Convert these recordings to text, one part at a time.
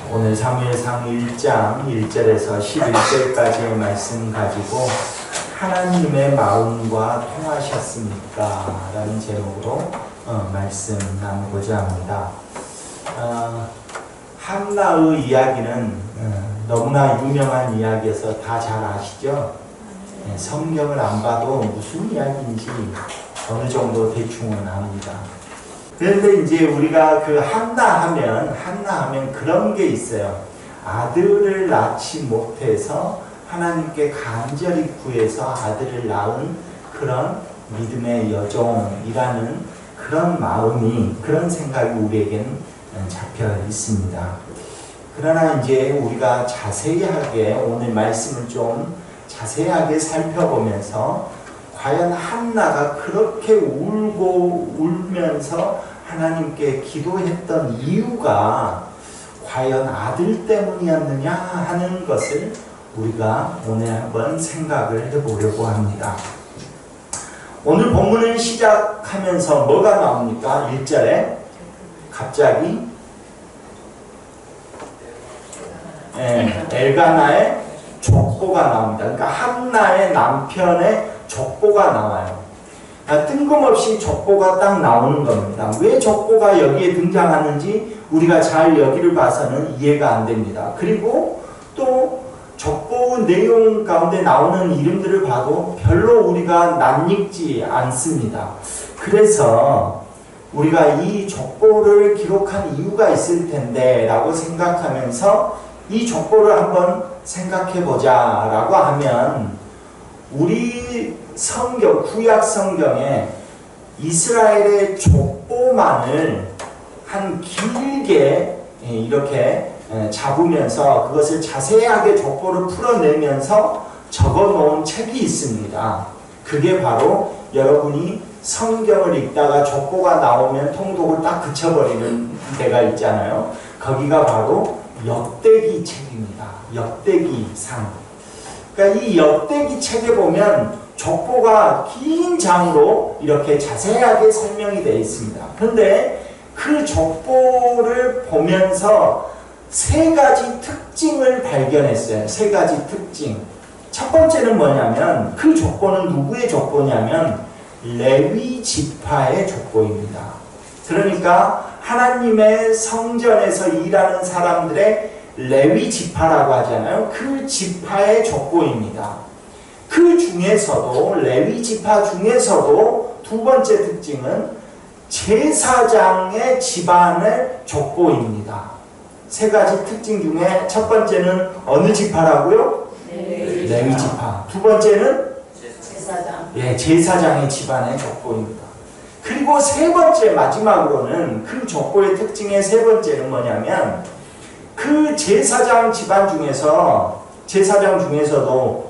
오늘 사무엘상 1장 1절에서 11절까지의 말씀 가지고 하나님의 마음과 통하셨습니까? 라는 제목으로 말씀 나누고자 합니다. 한나의 이야기는 너무나 유명한 이야기여서 다 잘 아시죠? 성경을 안 봐도 무슨 이야기인지 어느 정도 대충은 압니다. 그런데 이제 우리가 그 한나 하면 그런 게 있어요. 아들을 낳지 못해서 하나님께 간절히 구해서 아들을 낳은 그런 믿음의 여종이라는 그런 마음이, 그런 생각이 우리에게는 잡혀 있습니다. 그러나 이제 우리가 자세하게 오늘 말씀을 좀 자세하게 살펴보면서 과연 한나가 그렇게 울면서 하나님께 기도했던 이유가 과연 아들 때문이었느냐 하는 것을 우리가 오늘 한번 생각을 해보려고 합니다. 오늘 본문을 시작하면서 뭐가 나옵니까? 1절에 갑자기 엘가나의 족보가 나옵니다. 그러니까 한나의 남편의 족보가 나와요. 뜬금없이 족보가 딱 나오는 겁니다. 왜 족보가 여기에 등장하는지 우리가 잘 여기를 봐서는 이해가 안 됩니다. 그리고 또 족보 내용 가운데 나오는 이름들을 봐도 별로 우리가 낯익지 않습니다. 그래서 우리가 이 족보를 기록한 이유가 있을 텐데 라고 생각하면서 이 족보를 한번 생각해 보자 라고 하면, 우리 성경, 구약 성경에 이스라엘의 족보만을 한 길게 이렇게 잡으면서 그것을 자세하게 족보를 풀어내면서 적어 놓은 책이 있습니다. 그게 바로 여러분이 성경을 읽다가 족보가 나오면 통독을 딱 그쳐버리는 데가 있잖아요. 거기가 바로 역대기 책입니다. 역대기상. 그러니까 이 역대기 책에 보면 족보가 긴 장으로 이렇게 자세하게 설명이 되어 있습니다. 그런데 그 족보를 보면서 세 가지 특징을 발견했어요. 세 가지 특징. 첫 번째는 뭐냐면, 그 족보는 누구의 족보냐면 레위 지파의 족보입니다. 그러니까 하나님의 성전에서 일하는 사람들의 레위 지파라고 하잖아요. 그 지파의 족보입니다. 그 중에서도, 레위 지파 중에서도 두 번째 특징은 제사장의 집안의 족보입니다. 세 가지 특징 중에 첫 번째는 어느 지파라고요? 레위 지파. 두 번째는 제사장. 제사장의 집안의 족보입니다. 그리고 세 번째, 마지막으로는 그 족보의 특징의 세 번째는 뭐냐면, 그 제사장 집안 중에서, 제사장 중에서도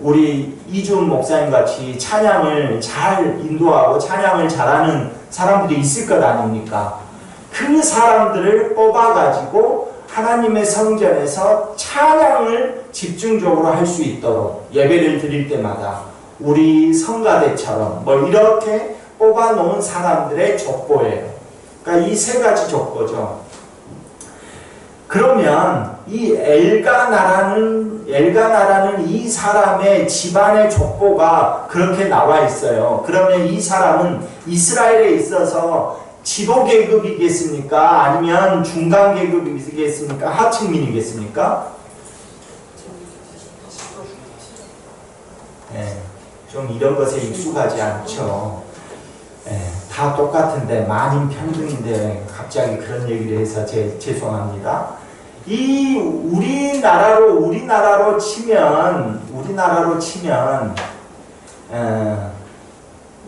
우리 이준 목사님 같이 찬양을 잘 인도하고 찬양을 잘하는 사람들이 있을 것 아닙니까? 그 사람들을 뽑아가지고 하나님의 성전에서 찬양을 집중적으로 할 수 있도록 예배를 드릴 때마다 우리 성가대처럼 이렇게 뽑아놓은 사람들의 족보예요. 그러니까 이 세 가지 족보죠. 그러면 이 엘가나라는 이 사람의 집안의 족보가 그렇게 나와 있어요. 그러면 이 사람은 이스라엘에 있어서 지도 계급이겠습니까? 아니면 중간 계급이겠습니까? 하층민이겠습니까? 좀 이런 것에 익숙하지 않죠. 다 똑같은데, 만인 평등인데 갑자기 그런 얘기를 해서 죄송합니다. 이 우리나라로 치면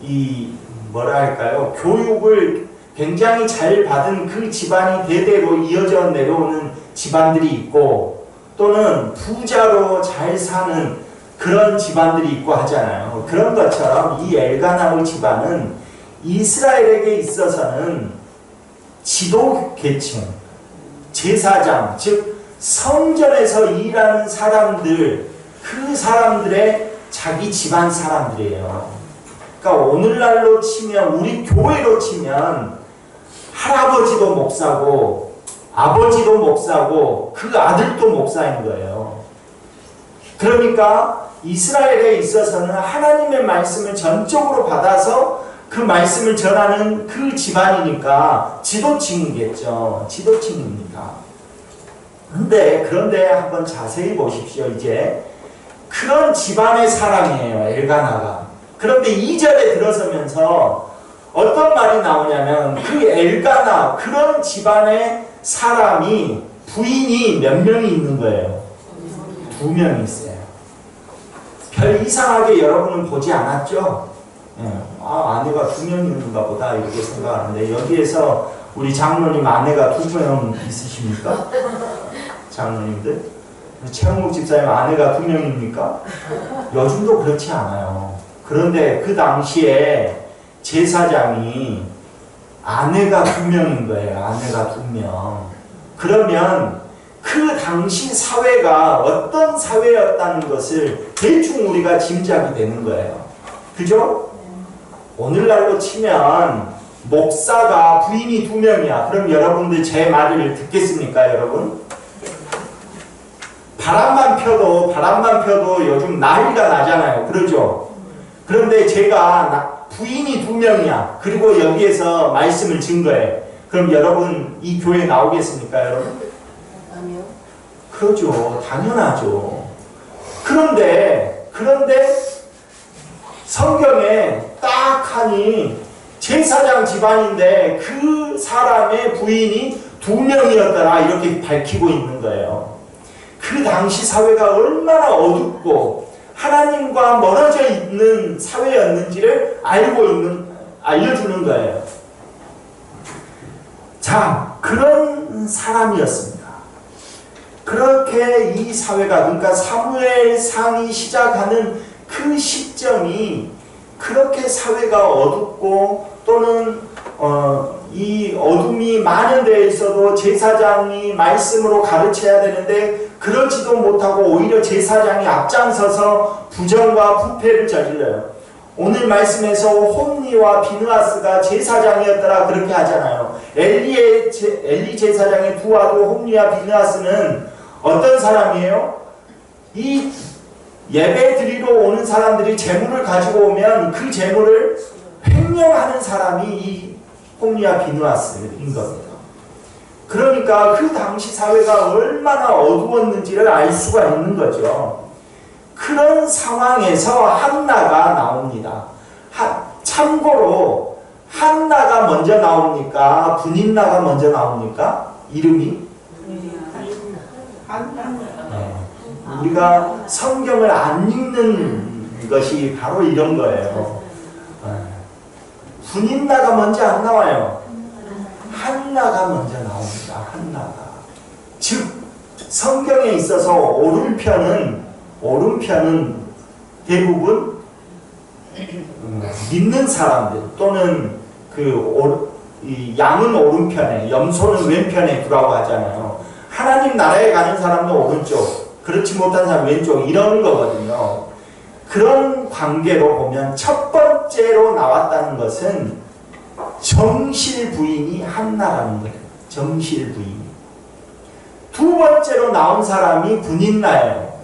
이 뭐랄까요, 교육을 굉장히 잘 받은 그 집안이 대대로 이어져 내려오는 집안들이 있고, 또는 부자로 잘 사는 그런 집안들이 있고 하잖아요. 그런 것처럼 이 엘가나의 집안은 이스라엘에게 있어서는 지도 계층, 제사장, 즉 성전에서 일하는 사람들, 그 사람들의 자기 집안 사람들이에요. 그러니까 오늘날로 치면, 우리 교회로 치면 할아버지도 목사고 아버지도 목사고 그 아들도 목사인 거예요. 그러니까 이스라엘에 있어서는 하나님의 말씀을 전적으로 받아서 그 말씀을 전하는 그 집안이니까 지도층이겠죠. 지도층입니다. 그런데 한번 자세히 보십시오. 이제 그런 집안의 사람이에요. 엘가나가. 그런데 2절에 들어서면서 어떤 말이 나오냐면 그 엘가나 그런 집안의 사람이 부인이 몇 명이 있는 거예요? 2명이 있어요. 별 이상하게 여러분은 보지 않았죠? 예. 아내가 2명 있는가 보다 이렇게 생각하는데 여기에서 우리 장로님 아내가 2명 있으십니까? 장로님들? 최영목 집사님 아내가 2명입니까? 요즘도 그렇지 않아요. 그런데 그 당시에 제사장이 아내가 2명인 거예요. 아내가 2명. 그러면 그 당시 사회가 어떤 사회였다는 것을 대충 우리가 짐작이 되는 거예요. 그죠? 오늘날로 치면 목사가 부인이 2명이야. 그럼 여러분들 제 말을 듣겠습니까, 여러분? 바람만 펴도 요즘 난리가 나잖아요. 그러죠? 그런데 제가 부인이 2명이야. 그리고 여기에서 말씀을 증거해. 그럼 여러분 이 교회 나오겠습니까, 여러분? 아니요. 그러죠. 당연하죠. 그런데 성경에 딱 하니 제사장 집안인데 그 사람의 부인이 2명이었더라 이렇게 밝히고 있는 거예요. 그 당시 사회가 얼마나 어둡고 하나님과 멀어져 있는 사회였는지를 알려주는 거예요. 자, 그런 사람이었습니다. 그렇게 이 사회가, 그러니까 사무엘상이 시작하는 그 시점이 그렇게 사회가 어둡고 또는 이 어둠이 많은 데에 있어도 제사장이 말씀으로 가르쳐야 되는데 그러지도 못하고 오히려 제사장이 앞장서서 부정과 부패를 저질러요. 오늘 말씀에서 홈니와 비느하스가 제사장이었더라 그렇게 하잖아요. 엘리 제사장의 두 아들 홈니와 비느하스는 어떤 사람이에요? 이 예배 드리러 오는 사람들이 재물을 가지고 오면 그 재물을 횡령하는 사람이 이 홈니와 비느하스인 겁니다. 그러니까 그 당시 사회가 얼마나 어두웠는지를 알 수가 있는 거죠. 그런 상황에서 한나가 나옵니다. 참고로 한나가 먼저 나옵니까? 분인나가 먼저 나옵니까? 이름이? 네. 우리가 성경을 안 읽는 것이 바로 이런 거예요. 분인나가 먼저 안 나와요. 한나가 먼저 나옵니다. 한나가. 즉 성경에 있어서 오른편은 대부분 믿는 사람들 또는 양은 오른편에 염소는 왼편에 두라고 하잖아요. 하나님 나라에 가는 사람은 오른쪽, 그렇지 못한 사람 왼쪽 이런 거거든요. 그런 관계로 보면 첫 번째로 나왔다는 것은 정실 부인이 한나라는 거예요. 정실 부인이. 두 번째로 나온 사람이 분인나예요.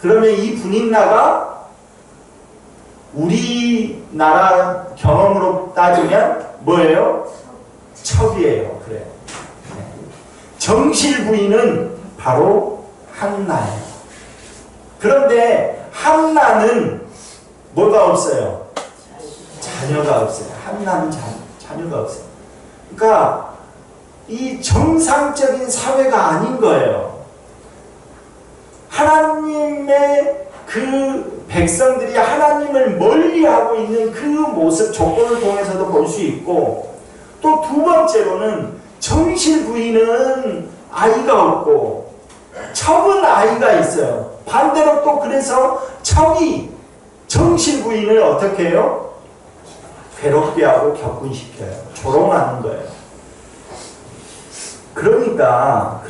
그러면 이 분인나가 우리나라 경험으로 따지면 뭐예요? 첩이에요. 그래요. 정실 부인은 바로 한나예요. 그런데 한나는 뭐가 없어요? 자녀가 없어요. 한나는 자녀가 없어요. 그러니까 이 정상적인 사회가 아닌 거예요. 하나님의 그 백성들이 하나님을 멀리하고 있는 그 모습 조건을 통해서도 볼 수 있고 또 두 번째로는 정실 부인은 아이가 없고 첩은 아이가 있어요. 반대로 또 그래서 첩이 정실 부인을 어떻게 해요? 괴롭게 하고 격분시켜요. 조롱하는 거예요. 그러니까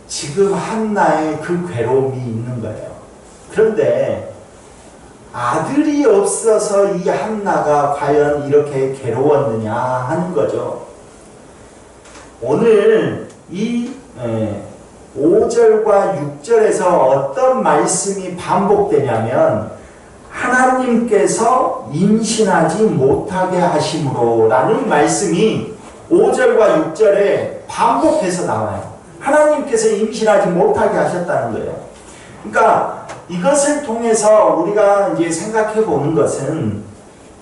지금 한나의 그 괴로움이 있는 거예요. 그런데 아들이 없어서 이 한나가 과연 이렇게 괴로웠느냐 하는 거죠. 오늘 이 5절과 6절에서 어떤 말씀이 반복되냐면 하나님께서 임신하지 못하게 하심으로 라는 말씀이 5절과 6절에 반복해서 나와요. 하나님께서 임신하지 못하게 하셨다는 거예요. 그러니까 이것을 통해서 우리가 이제 생각해 보는 것은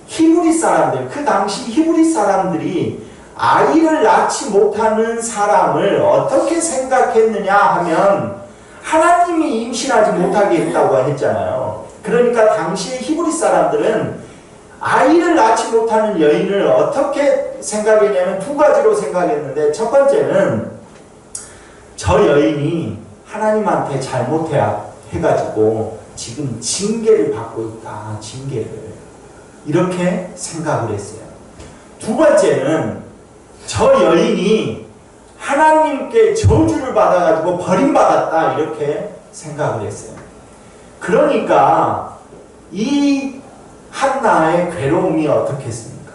히브리 사람들, 그 당시 히브리 사람들이 아이를 낳지 못하는 사람을 어떻게 생각했느냐 하면 하나님이 임신하지 못하게 했다고 했잖아요. 그러니까 당시의 히브리 사람들은 아이를 낳지 못하는 여인을 어떻게 생각했냐면 두 가지로 생각했는데, 첫 번째는 저 여인이 하나님한테 잘못해가지고 지금 징계를 받고 있다. 징계를. 이렇게 생각을 했어요. 두 번째는 저 여인이 하나님께 저주를 받아가지고 버림받았다. 이렇게 생각을 했어요. 그러니까 이 한나의 괴로움이 어떻겠습니까?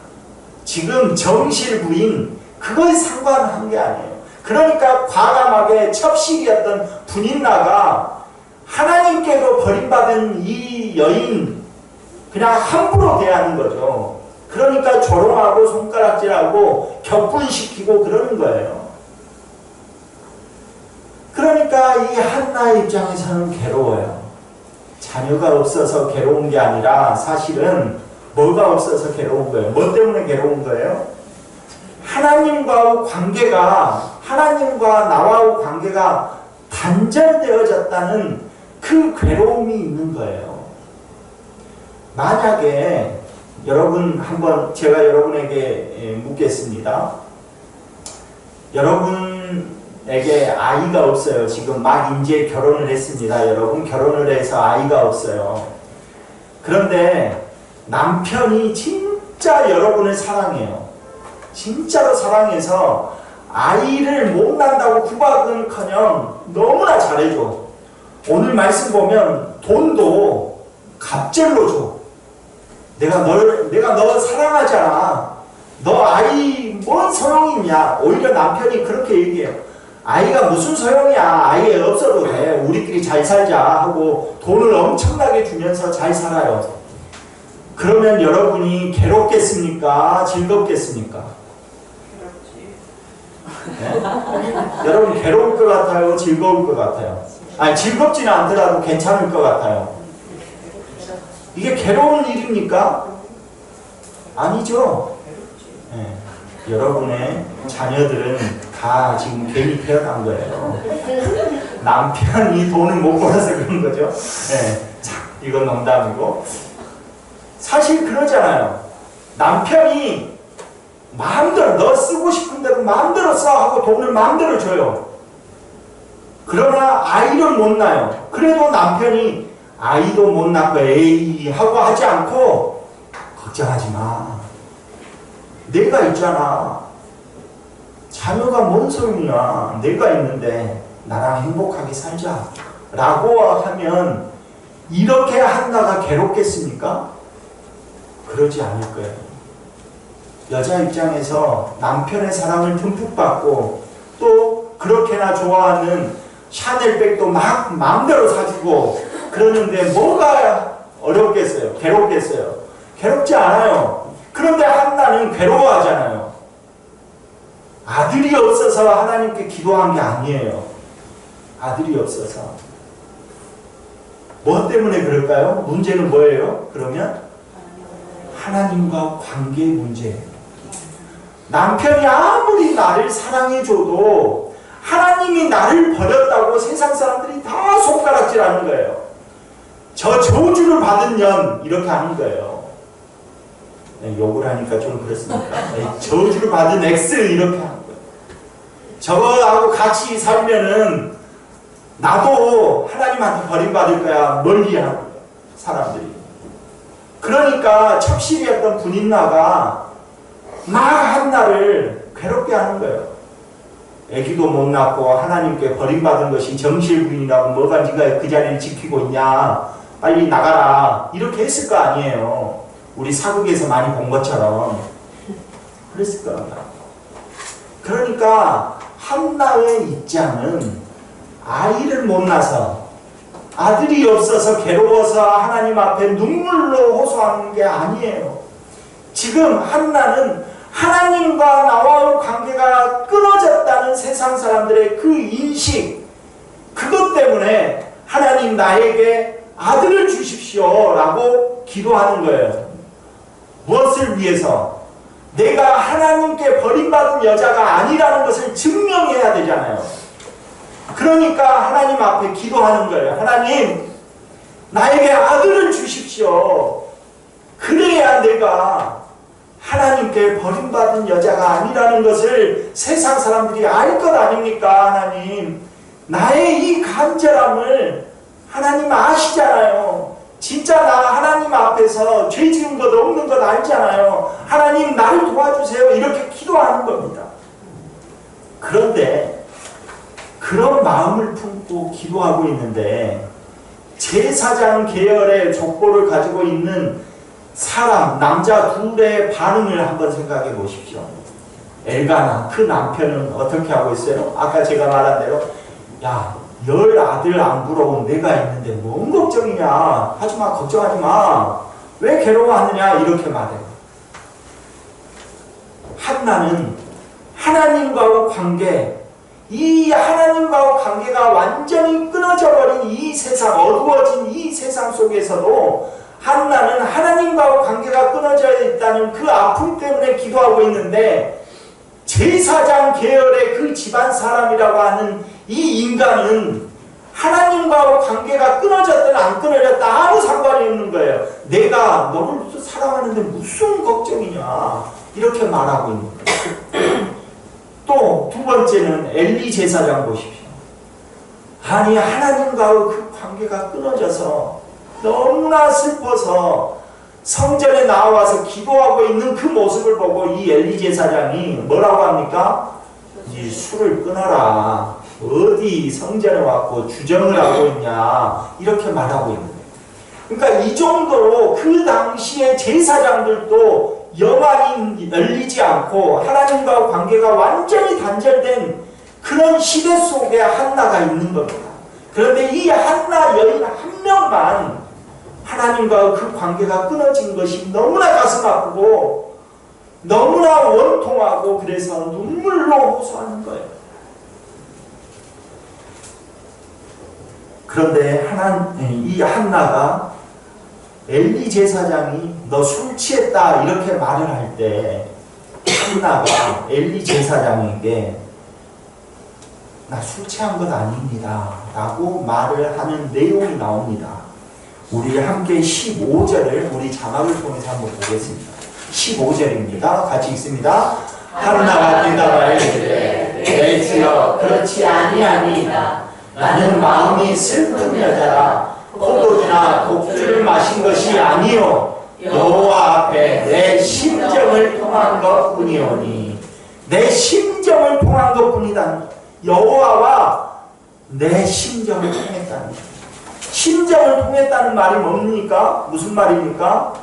지금 정실 부인 그거에 상관한 게 아니에요. 그러니까 과감하게 첩실이었던 분인나가 하나님께도 버림받은 이 여인 그냥 함부로 대하는 거죠. 그러니까 조롱하고 손가락질하고 격분시키고 그러는 거예요. 그러니까 이 한나의 입장에서는 괴로워요. 자녀가 없어서 괴로운 게 아니라 사실은 뭐가 없어서 괴로운 거예요? 뭐 때문에 괴로운 거예요? 하나님과 나와의 관계가 단절되어졌다는 그 괴로움이 있는 거예요. 만약에 여러분 한번 제가 여러분에게 묻겠습니다. 여러분에게 아이가 없어요. 지금 막 이제 결혼을 했습니다. 여러분 결혼을 해서 아이가 없어요. 그런데 남편이 진짜 여러분을 사랑해요. 진짜로 사랑해서 아이를 못 낳는다고 구박은커녕 너무나 잘해줘. 오늘 말씀 보면 돈도 갑절로 줘. 내가 너 사랑하잖아. 너 아이 뭔 소용이 있냐. 오히려 남편이 그렇게 얘기해요. 아이가 무슨 소용이야. 아이 없어도 돼. 우리끼리 잘 살자 하고 돈을 엄청나게 주면서 잘 살아요. 그러면 여러분이 괴롭겠습니까? 즐겁겠습니까? 네? 여러분 괴로울 것 같아요? 즐거울 것 같아요? 아니 즐겁지는 않더라도 괜찮을 것 같아요. 이게 괴로운 일입니까? 아니죠. 네. 여러분의 자녀들은 다 지금 괜히 태어난 거예요. 남편이 돈을 못 벌어서 그런 거죠. 네. 자, 이건 농담이고 사실 그러잖아요. 남편이 마음대로 너 쓰고 싶은 대로 마음대로 써 하고 돈을 마음대로 줘요. 그러나 아이를 못 낳아요. 그래도 남편이 아이도 못 낳고 에이 하고 하지 않고 걱정하지 마. 내가 있잖아. 자녀가 뭔 소용이야. 내가 있는데 나랑 행복하게 살자 라고 하면 이렇게 한나가 괴롭겠습니까? 그러지 않을 거예요. 여자 입장에서 남편의 사랑을 듬뿍 받고 또 그렇게나 좋아하는 샤넬백도 막 마음대로 사주고 그러는데 뭐가 어렵겠어요? 괴롭겠어요? 괴롭지 않아요. 그런데 한나는 괴로워하잖아요. 아들이 없어서 하나님께 기도한 게 아니에요. 아들이 없어서. 뭐 때문에 그럴까요? 문제는 뭐예요? 그러면 하나님과 관계의 문제예요. 남편이 아무리 나를 사랑해줘도 하나님이 나를 버렸다고 세상 사람들이 다 손가락질하는 거예요. 저 저주를 받은 년 이렇게 하는 거예요. 네, 욕을 하니까 좀 그렇습니까? 네, 저주를 받은 X 이렇게 하는 거예요. 저거하고 같이 살면은 나도 하나님한테 버림받을 거야. 멀리 하는 거예요. 사람들이. 그러니까 첩실이었던 분인나가 막 한나를 괴롭게 하는 거예요. 애기도 못 낳고 하나님께 버림받은 것이 정실부인이라고 뭐가 네가 그 자리를 지키고 있냐. 빨리 나가라. 이렇게 했을 거 아니에요. 우리 사극에서 많이 본 것처럼. 그랬을 겁니다. 그러니까 한나의 입장은 아이를 못 낳아서 아들이 없어서 괴로워서 하나님 앞에 눈물로 호소하는 게 아니에요. 지금 한나는 하나님과 나와의 관계가 끊어졌다는 세상 사람들의 그 인식, 그것 때문에 하나님 나에게 아들을 주십시오 라고 기도하는 거예요. 무엇을 위해서? 내가 하나님께 버림받은 여자가 아니라는 것을 증명해야 되잖아요. 그러니까 하나님 앞에 기도하는 거예요. 하나님, 나에게 아들을 주십시오. 그래야 내가 하나님께 버림받은 여자가 아니라는 것을 세상 사람들이 알 것 아닙니까? 하나님, 나의 이 간절함을 하나님 아시잖아요. 진짜 나 하나님 앞에서 죄 지은 것 없는 것 알잖아요. 하나님, 나를 도와주세요. 이렇게 기도하는 겁니다. 그런데 그런 마음을 품고 기도하고 있는데 제사장 계열의 족보를 가지고 있는 사람, 남자 둘의 반응을 한번 생각해 보십시오. 엘가나, 그 남편은 어떻게 하고 있어요? 아까 제가 말한 대로, 야, 10 아들 안 부러운 내가 있는데 뭔 걱정이냐. 하지마, 걱정하지 마. 왜 괴로워하느냐. 이렇게 말해요. 한나는 하나님과의 관계, 이 하나님과의 관계가 완전히 끊어져 버린 이 세상, 어두워진 이 세상 속에서도 한나는 하나님과의 관계가 끊어져 있다는 그 아픔 때문에 기도하고 있는데, 제사장 계열의 그 집안 사람이라고 하는 이 인간은 하나님과의 관계가 끊어졌든 안 끊어졌든 아무 상관이 없는 거예요. 내가 너를 사랑하는데 무슨 걱정이냐. 이렇게 말하고 있는 거예요. 또 두 번째는 엘리 제사장 보십시오. 아니, 하나님과의 그 관계가 끊어져서 너무나 슬퍼서 성전에 나와서 기도하고 있는 그 모습을 보고 이 엘리 제사장이 뭐라고 합니까? 이 술을 끊어라. 어디 성전에 와서 주정을 하고 있냐. 이렇게 말하고 있는 거예요. 그러니까 이 정도로 그 당시의 제사장들도 영안이 열리지 않고 하나님과 관계가 완전히 단절된 그런 시대 속에 한나가 있는 겁니다. 그런데 이 한나 여인 한 명만 하나님과 그 관계가 끊어진 것이 너무나 가슴 아프고 너무나 원통하고 그래서 눈물로 호소하는 거예요. 그런데 이 한나가 엘리 제사장이 너 술 취했다 이렇게 말을 할 때 한나가 엘리 제사장에게 나 술 취한 것 아닙니다 라고 말을 하는 내용이 나옵니다. 우리 함께 15절을 우리 자막을 통해서 한번 보겠습니다. 15절입니다. 같이 읽습니다. 한나가 대답하여 이르되 내 주여 그렇지 아니하니이다. 나는 마음이 슬픈 여자라 포도주나 독주를 마신 것이 아니요 여호와 앞에 내 심정을 통한 것뿐이오니. 내 심정을 통한 것뿐이다. 여호와와 내 심정을 통했다는 거예요. 심정을 통했다는 말이 뭡니까? 무슨 말입니까?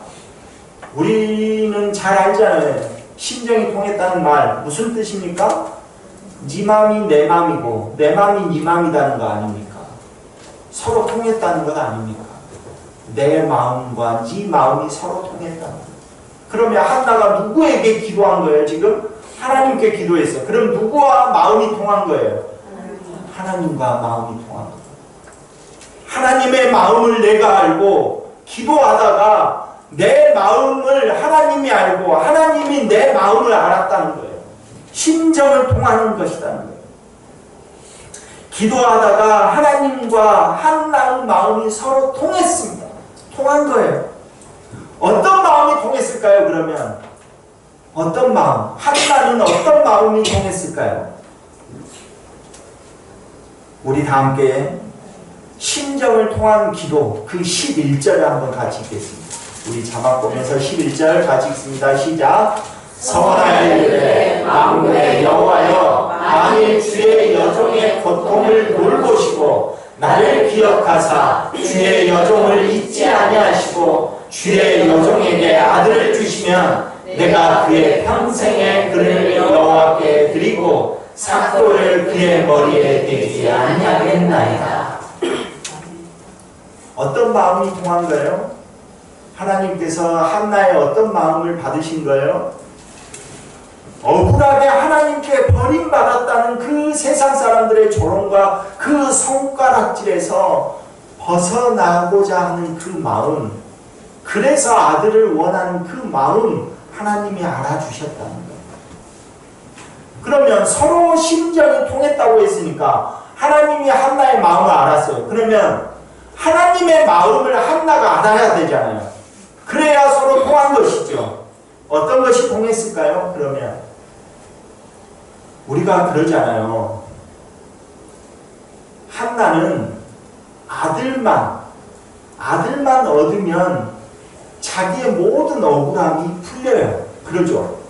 우리는 잘 알잖아요. 심정이 통했다는 말 무슨 뜻입니까? 네 마음이 내 마음이고 내 마음이 네 마음이라는 거 아닙니까? 서로 통했다는 것 아닙니까? 내 마음과 네 마음이 서로 통했다. 그러면 한나가 누구에게 기도한 거예요? 지금 하나님께 기도했어. 그럼 누구와 마음이 통한 거예요? 하나님과 마음이 통한 거예요. 하나님의 마음을 내가 알고 기도하다가 내 마음을 하나님이 알고 하나님이 내 마음을 알았다는 거예요. 심정을 통하는 것이라는 거예요. 기도하다가 하나님과 한나의 마음이 서로 통했습니다. 통한 거예요. 어떤 마음이 통했을까요? 그러면 어떤 마음? 한나는 어떤 마음이 통했을까요? 우리 다 함께 심정을 통한 기도 그 11절을 한번 같이 읽겠습니다. 우리 자막 보면서 11절 같이 읽습니다. 시작. 선하여 만군의 여호와여 만일 주의 여종의 고통을 돌보시고 나를 기억하사 주의 여종을 잊지 아니하시고 주의 여종에게 아들을 주시면 내가 그의 평생의 그를 여호와께 드리고 삭도를 그의 머리에 대지 아니하겠나이다. 어떤 마음이 통한 거예요? 하나님께서 한나의 어떤 마음을 받으신 거예요? 억울하게 하나님께 버림받았다는 그 세상 사람들의 조롱과 그 손가락질에서 벗어나고자 하는 그 마음, 그래서 아들을 원하는 그 마음 하나님이 알아주셨다는 거예요. 그러면 서로 심정이 통했다고 했으니까 하나님이 한나의 마음을 알았어요. 그러면 하나님의 마음을 한나가 알아야 되잖아요. 그래야 서로 통한 것이죠. 어떤 것이 통했을까요? 그러면 우리가 그러잖아요. 한나는 아들만 얻으면 자기의 모든 억울함이 풀려요. 그러죠.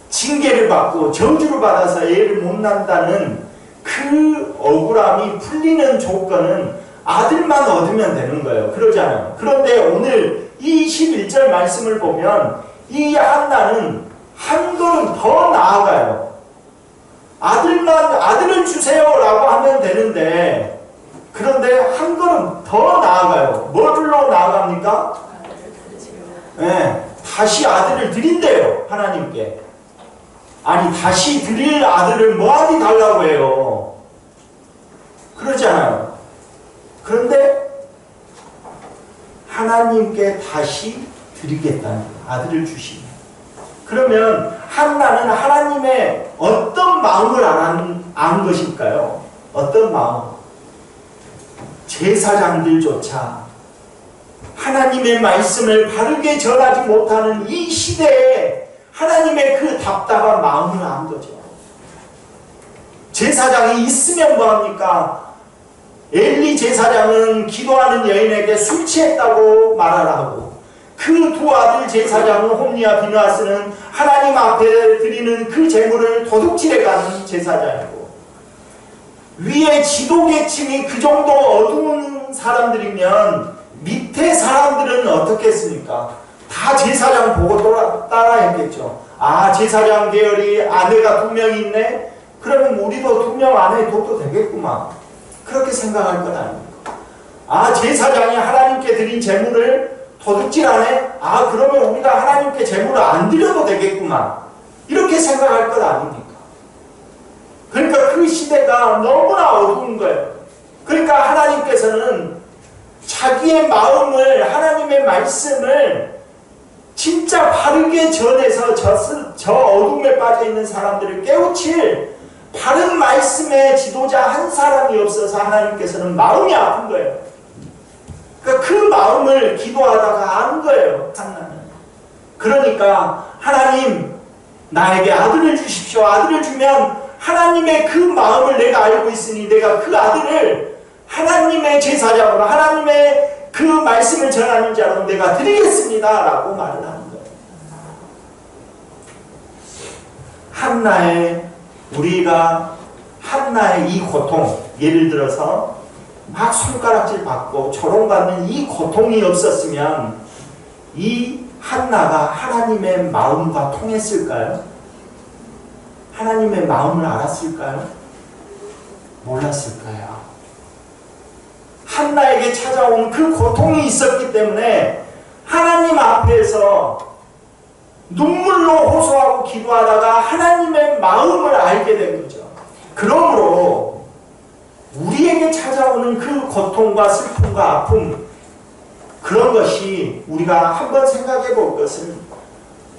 징계를 받고 저주를 받아서 애를 못 낳는다는 그 억울함이 풀리는 조건은 아들만 얻으면 되는 거예요. 그러잖아요. 그런데 오늘 이 11절 말씀을 보면 이 한나는 한 걸음 더 나아가요. 아들을 주세요라고 하면 되는데, 그런데 한 걸음 더 나아가요. 뭐로 나아갑니까? 네, 다시 아들을 드린대요. 하나님께. 아니, 다시 드릴 아들을 뭐하니 달라고 해요. 그러잖아요. 그런데 하나님께 다시 드리겠다는 거예요. 아들을 주시면. 그러면 한나는 하나님의 어떤 마음을 안 것일까요? 어떤 마음? 제사장들조차 하나님의 말씀을 바르게 전하지 못하는 이 시대에 하나님의 그 답답한 마음을 안 거죠. 제사장이 있으면 뭐합니까? 엘리 제사장은 기도하는 여인에게 술 취했다고 말하라고, 그 두 아들 제사장은 홈리와 비누아스는 하나님 앞에 드리는 그 제물을 도둑질해가는 제사장이고, 위에 지도계층이 그 정도 어두운 사람들이면 밑에 사람들은 어떻겠습니까? 다 제사장 보고 따라했겠죠. 아, 제사장 계열이 아내가 2명 있네? 그러면 우리도 2명 안에 둬도 되겠구만. 그렇게 생각할 건 아닙니까? 아, 제사장이 하나님께 드린 제물을 도둑질 안 해? 아, 그러면 우리가 하나님께 제물을 안 드려도 되겠구만. 이렇게 생각할 것 아닙니까? 그러니까 그 시대가 너무나 어두운 거예요. 그러니까 하나님께서는 자기의 마음을, 하나님의 말씀을 진짜 바르게 전해서 저 어둠에 빠져있는 사람들을 깨우칠 바른 말씀의 지도자 한 사람이 없어서 하나님께서는 마음이 아픈 거예요. 그러니까 그 마음을 기도하다가 안 거예요. 한나는. 그러니까 하나님, 나에게 아들을 주십시오. 아들을 주면 하나님의 그 마음을 내가 알고 있으니 내가 그 아들을 하나님의 제사장으로, 하나님의 그 말씀을 전하는 자로 내가 드리겠습니다 라고 말을 하는 거예요. 우리가 한나의 이 고통, 예를 들어서 막 손가락질 받고 조롱받는 이 고통이 없었으면 이 한나가 하나님의 마음과 통했을까요? 하나님의 마음을 알았을까요? 몰랐을 거예요. 한나에게 찾아온 그 고통이 있었기 때문에 하나님 앞에서 눈물로 호소하고 기도하다가 하나님의 마음을 알게 된 거죠. 그러므로 우리에게 찾아오는 그 고통과 슬픔과 아픔, 그런 것이 우리가 한번 생각해 볼 것은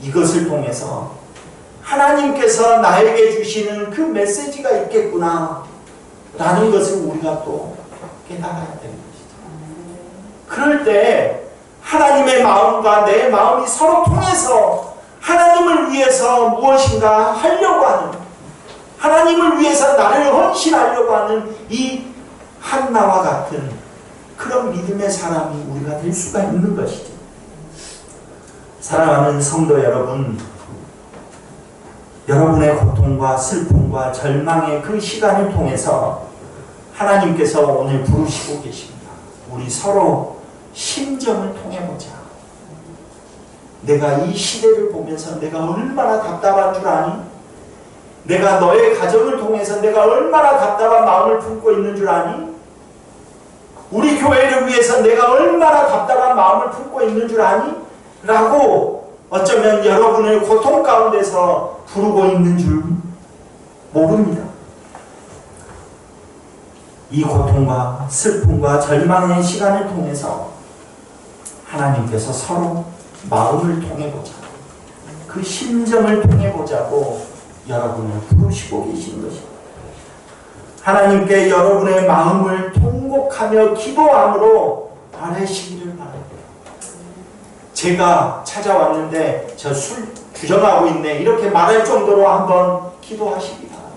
이것을 통해서 하나님께서 나에게 주시는 그 메시지가 있겠구나 라는 것을 우리가 또 깨달아야 되는 것이죠. 그럴 때 하나님의 마음과 내 마음이 서로 통해서 하나님을 위해서 무엇인가 하려고 하는, 하나님을 위해서 나를 헌신하려고 하는 이 한나와 같은 그런 믿음의 사람이 우리가 될 수가 있는 것이죠. 사랑하는 성도 여러분, 여러분의 고통과 슬픔과 절망의 그 시간을 통해서 하나님께서 오늘 부르시고 계십니다. 우리 서로 심정을 통해보자. 내가 이 시대를 보면서 내가 얼마나 답답한 줄 아니? 내가 너의 가정을 통해서 내가 얼마나 답답한 마음을 품고 있는 줄 아니? 우리 교회를 위해서 내가 얼마나 답답한 마음을 품고 있는 줄 아니? 라고 어쩌면 여러분을 고통 가운데서 부르고 있는 줄 모릅니다. 이 고통과 슬픔과 절망의 시간을 통해서 하나님께서 서로 마음을 통해보자, 그 심정을 통해보자고 여러분을 부르시고 계신 것입니다. 하나님께 여러분의 마음을 통곡하며 기도함으로 아뢰시기를 바랍니다. 제가 찾아왔는데 저 술 주정하고 있네 이렇게 말할 정도로 한번 기도하시기 바랍니다.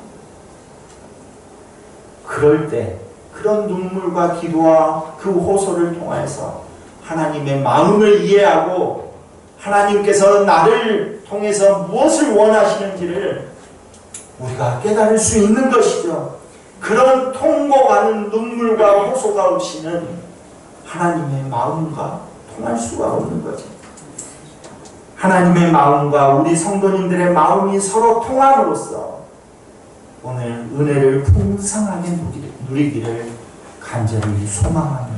그럴 때 그런 눈물과 기도와 그 호소를 통해서 하나님의 마음을 이해하고 하나님께서 나를 통해서 무엇을 원하시는지를 우리가 깨달을 수 있는 것이죠. 그런 통곡하는 눈물과 호소가 없이는 하나님의 마음과 통할 수가 없는 거죠. 하나님의 마음과 우리 성도님들의 마음이 서로 통함으로써 오늘 은혜를 풍성하게 누리기를 간절히 소망합니다.